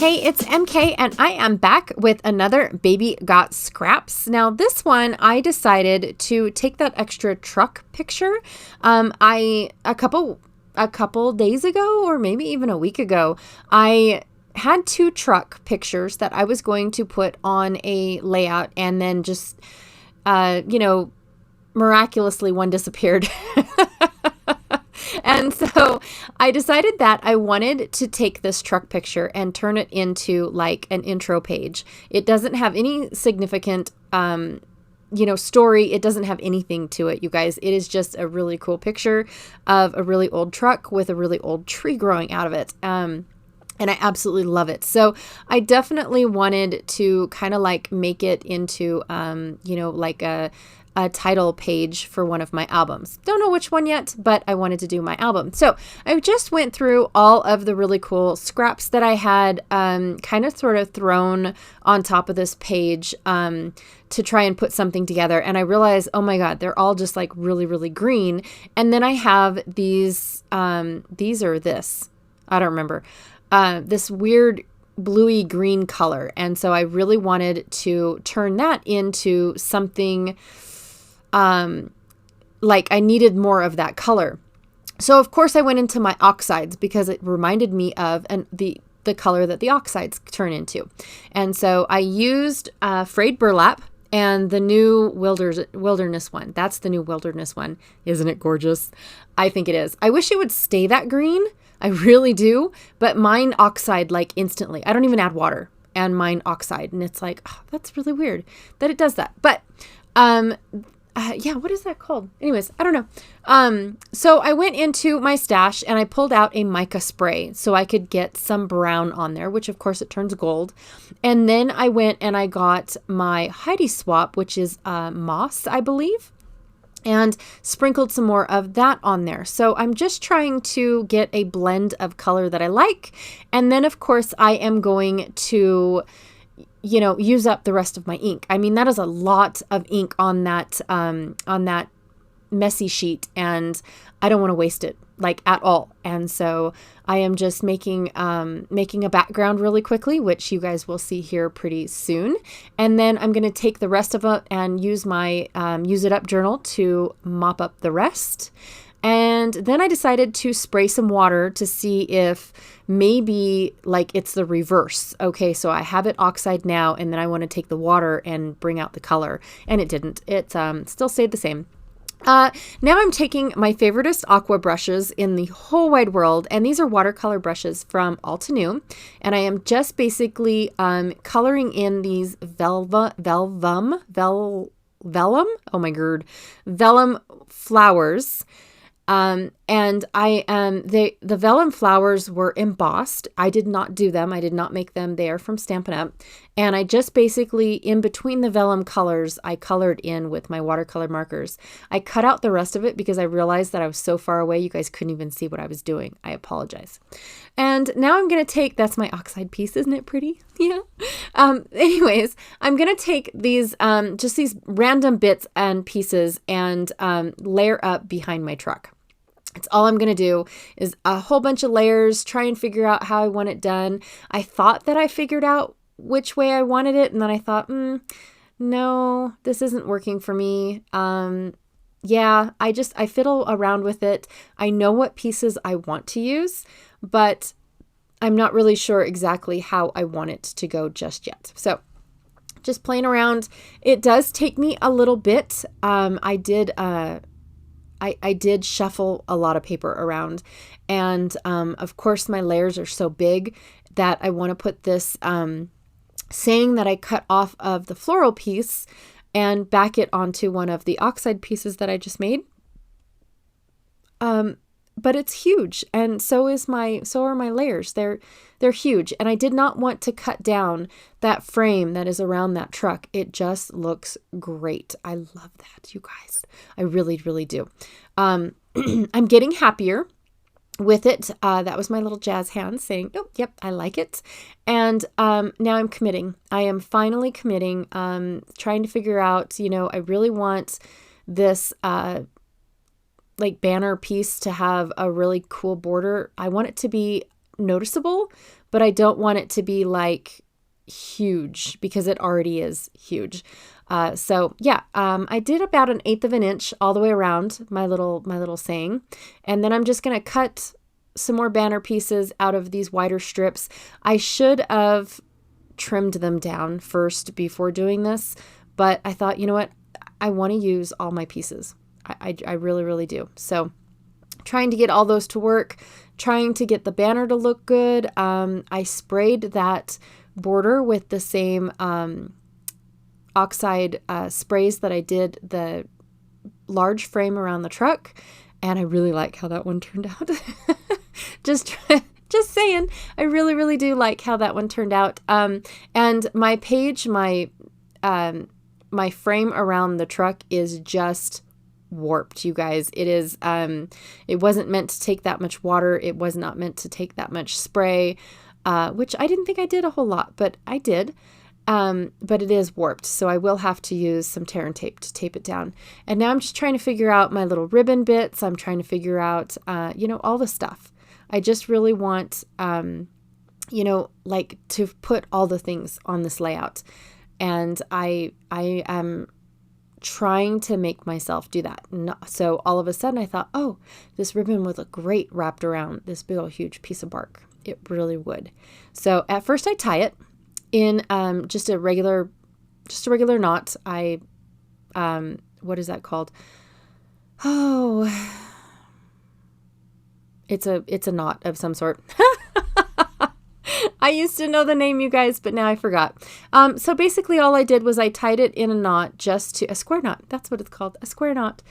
Hey, it's MK and I am back with another Baby Got Scraps. Now this one, I decided to take that extra truck picture. A couple days ago, or maybe even a week ago, I had two truck pictures that I was going to put on a layout, and then just, miraculously one disappeared. And so I decided that I wanted to take this truck picture and turn it into like an intro page. It doesn't have any significant, story. It doesn't have anything to it, you guys. It is just a really cool picture of a really old truck with a really old tree growing out of it. And I absolutely love it. So I definitely wanted to kind of like make it into, like a title page for one of my albums. Don't know which one yet, but I wanted to do my album. So I just went through all of the really cool scraps that I had kind of sort of thrown on top of this page to try and put something together. And I realized, oh my God, they're all just like really, really green. And then I have these are this, I don't remember, this weird bluey green color. And so I really wanted to turn that into something like I needed more of that color. So of course I went into my oxides because it reminded me of the color that the oxides turn into. And so I used frayed burlap and the new wilderness one. That's the new wilderness one. Isn't it gorgeous? I think it is. I wish it would stay that green. I really do. But mine oxide like instantly. I don't even add water, and mine oxide. And it's like, oh, that's really weird that it does that. But what is that called? Anyways, I don't know. So I went into my stash and I pulled out a mica spray so I could get some brown on there, which of course it turns gold. And then I went and I got my Heidi Swap, which is moss, I believe, and sprinkled some more of that on there. So I'm just trying to get a blend of color that I like. And then of course I am going to use up the rest of my ink. I mean, that is a lot of ink on that messy sheet, and I don't want to waste it like at all. And so I am just making a background really quickly, which you guys will see here pretty soon. And then I'm going to take the rest of it and use my Use It Up journal to mop up the rest. And then I decided to spray some water to see if maybe like it's the reverse. Okay, so I have it oxide now, and then I want to take the water and bring out the color. And it didn't. It still stayed the same. Now I'm taking my favoriteest aqua brushes in the whole wide world, and these are watercolor brushes from Altenew, and I am just basically coloring in these vellum flowers. And the vellum flowers were embossed. I did not do them. I did not make them. They are from Stampin' Up. And I just basically, in between the vellum colors, I colored in with my watercolor markers. I cut out the rest of it because I realized that I was so far away, you guys couldn't even see what I was doing. I apologize. And now I'm going to take, that's my oxide piece. Isn't it pretty? Yeah. Anyways, I'm going to take these, just these random bits and pieces and, layer up behind my truck. It's all I'm going to do is a whole bunch of layers, try and figure out how I want it done. I thought that I figured out which way I wanted it. And then I thought, no, this isn't working for me. I fiddle around with it. I know what pieces I want to use, but I'm not really sure exactly how I want it to go just yet. So just playing around. It does take me a little bit. I did shuffle a lot of paper around, and of course my layers are so big that I want to put this saying that I cut off of the floral piece and back it onto one of the oxide pieces that I just made. But it's huge, and so are my layers. They're huge, and I did not want to cut down that frame that is around that truck. It just looks great. I love that, you guys. I really, really do. I'm getting happier with it. That was my little jazz hand saying, oh, yep, I like it. And now I'm committing. I am finally committing, trying to figure out, I really want this like banner piece to have a really cool border. I want it to be noticeable, but I don't want it to be like huge because it already is huge. So yeah, I did about 1/8 of an inch all the way around my little saying. And then I'm just going to cut some more banner pieces out of these wider strips. I should have trimmed them down first before doing this, but I thought, you know what? I want to use all my pieces. I really, really do. So trying to get all those to work, trying to get the banner to look good. I sprayed that border with the same oxide sprays that I did the large frame around the truck, and I really like how that one turned out. Just saying, I really, really do like how that one turned out. And my page, my frame around the truck is just warped, you guys. It is, it wasn't meant to take that much water. It was not meant to take that much spray, which I didn't think I did a whole lot, but I did. But it is warped, so I will have to use some tear and tape to tape it down. And now I'm just trying to figure out my little ribbon bits. I'm trying to figure out, all the stuff. I just really want, like to put all the things on this layout. And I am trying to make myself do that. So all of a sudden I thought, oh, this ribbon would look great wrapped around this big old huge piece of bark. It really would. So at first I tie it in just a regular knot. What is that called? Oh, it's a knot of some sort. I used to know the name, you guys, but now I forgot. So basically all I did was I tied it in a knot, a square knot. That's what it's called, a square knot,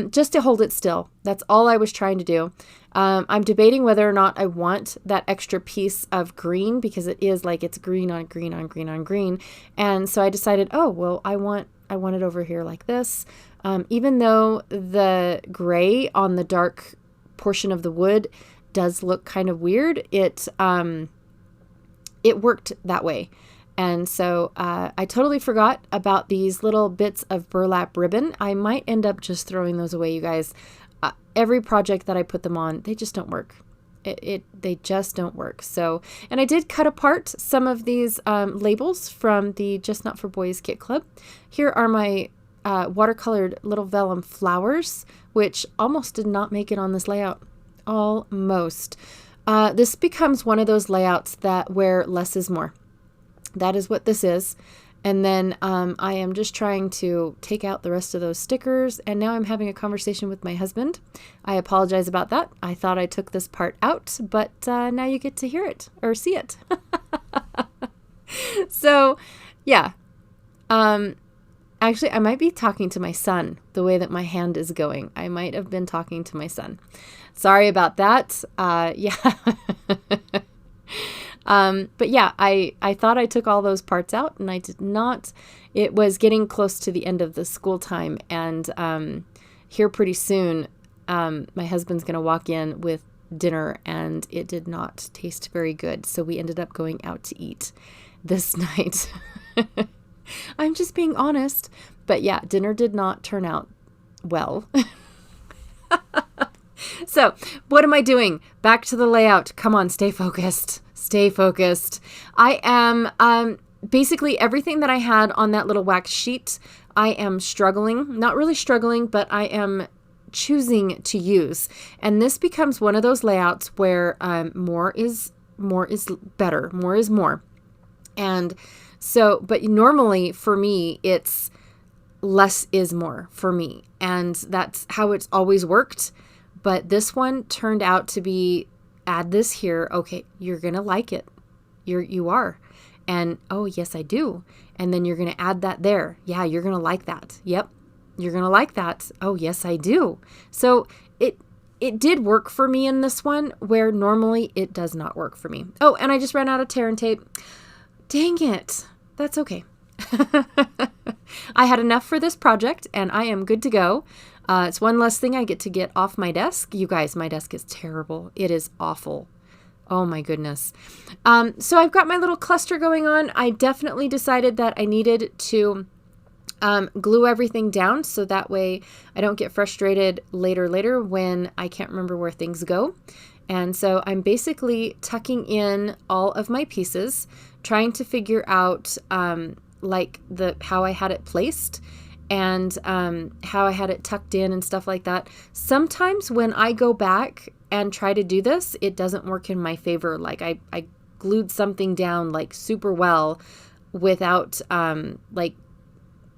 just to hold it still. That's all I was trying to do. I'm debating whether or not I want that extra piece of green, because it is like it's green on green on green on green. And so I decided, oh, well, I want it over here like this. Even though the gray on the dark portion of the wood does look kind of weird, it worked that way. And so I totally forgot about these little bits of burlap ribbon. I might end up just throwing those away, you guys. Every project that I put them on, they just don't work. They just don't work. So, and I did cut apart some of these labels from the Just Not for Boys Kit Club. Here are my watercolored little vellum flowers, which almost did not make it on this layout. Almost. This becomes one of those layouts where less is more. That is what this is. And then I am just trying to take out the rest of those stickers. And now I'm having a conversation with my husband. I apologize about that. I thought I took this part out, but now you get to hear it or see it. So, yeah. Actually, I might be talking to my son the way that my hand is going. I might have been talking to my son. Sorry about that. Yeah. But yeah, I thought I took all those parts out, and I did not. It was getting close to the end of the school time, and here pretty soon, my husband's going to walk in with dinner, and it did not taste very good. So we ended up going out to eat this night. I'm just being honest. But yeah, dinner did not turn out well. So what am I doing? Back to the layout. Come on, stay focused. Stay focused. I am basically everything that I had on that little wax sheet, I am struggling. Not really struggling, but I am choosing to use. And this becomes one of those layouts where more is better. More is more. And so, but normally for me, it's less is more for me. And that's how it's always worked. But this one turned out to be, add this here. Okay, you're going to like it. You are. And, oh, yes, I do. And then you're going to add that there. Yeah, you're going to like that. Yep, you're going to like that. Oh, yes, I do. So it did work for me in this one, where normally it does not work for me. Oh, and I just ran out of tear and tape. Dang it. That's okay. I had enough for this project, and I am good to go. It's one less thing I get to get off my desk. You guys, my desk is terrible. It is awful. Oh my goodness. So I've got my little cluster going on. I definitely decided that I needed to glue everything down, so that way I don't get frustrated later when I can't remember where things go. And so I'm basically tucking in all of my pieces, trying to figure out like how I had it placed and how I had it tucked in and stuff like that. Sometimes when I go back and try to do this, it doesn't work in my favor. Like I glued something down like super well without like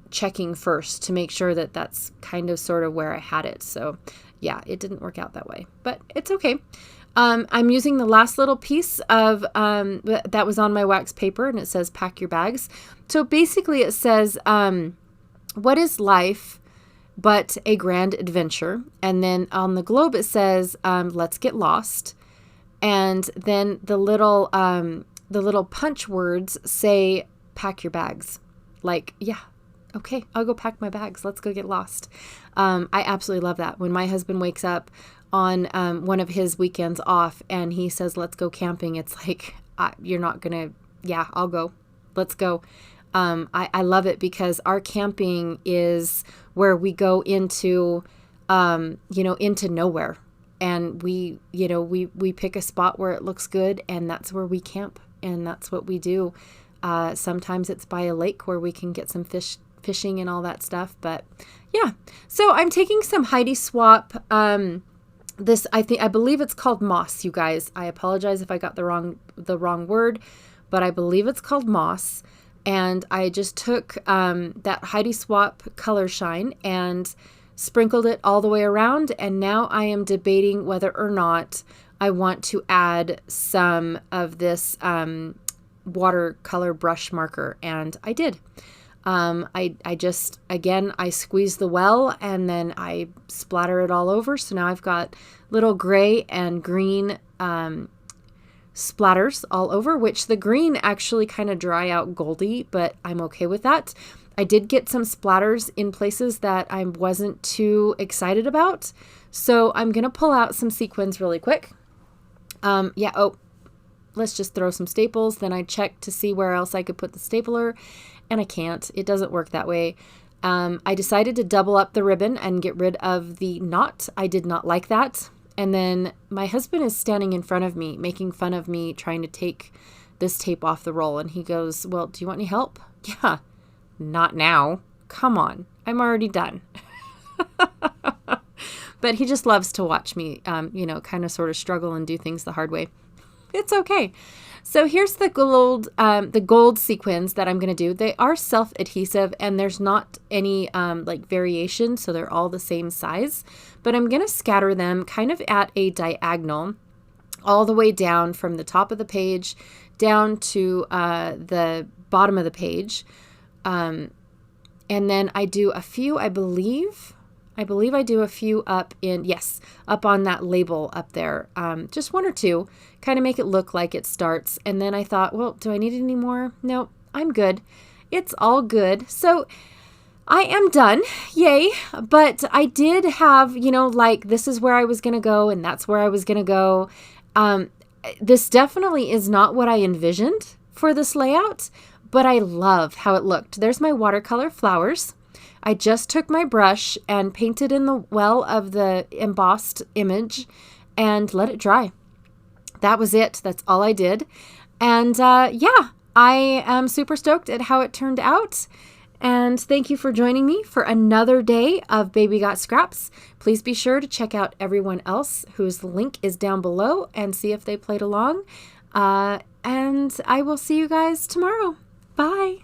checking first to make sure that that's kind of sort of where I had it. So yeah, it didn't work out that way, but it's okay. I'm using the last little piece of that was on my wax paper, and it says pack your bags. So basically it says, what is life but a grand adventure? And then on the globe it says, let's get lost. And then the little punch words say, pack your bags. Like, yeah, okay, I'll go pack my bags. Let's go get lost. I absolutely love that. When my husband wakes up on one of his weekends off and he says, let's go camping, it's like, you're not going to, yeah, I'll go. Let's go. I love it because our camping is where we go into, into nowhere. And we pick a spot where it looks good, and that's where we camp, and that's what we do. Sometimes it's by a lake where we can get some fishing and all that stuff. But yeah, so I'm taking some Heidi Swap. I believe it's called moss, you guys. I apologize if I got the wrong word, but I believe it's called moss. And I just took that Heidi Swap Color Shine and sprinkled it all the way around. And now I am debating whether or not I want to add some of this watercolor brush marker. And I did. I just, again, I squeeze the well and then I splatter it all over. So now I've got little gray and green splatters all over, which the green actually kind of dry out goldy, but I'm okay with that. I did get some splatters in places that I wasn't too excited about. So I'm going to pull out some sequins really quick. Let's just throw some staples. Then I checked to see where else I could put the stapler, and I can't. It doesn't work that way. I decided to double up the ribbon and get rid of the knot. I did not like that. And then my husband is standing in front of me, making fun of me trying to take this tape off the roll. And he goes, well, do you want any help? Yeah, not now. Come on. I'm already done. But he just loves to watch me, kind of sort of struggle and do things the hard way. It's okay. So here's the gold sequins that I'm going to do. They are self-adhesive and there's not any variation. So they're all the same size, but I'm going to scatter them kind of at a diagonal all the way down from the top of the page down to the bottom of the page. And then I do a few, I believe I do a few up on that label up there. Just one or two, kind of make it look like it starts. And then I thought, well, do I need any more? No, I'm good. It's all good. So I am done. Yay. But I did have, this is where I was going to go and that's where I was going to go. This definitely is not what I envisioned for this layout, but I love how it looked. There's my watercolor flowers. I just took my brush and painted in the well of the embossed image and let it dry. That was it. That's all I did. And I am super stoked at how it turned out. And thank you for joining me for another day of Baby Got Scraps. Please be sure to check out everyone else whose link is down below and see if they played along. And I will see you guys tomorrow. Bye.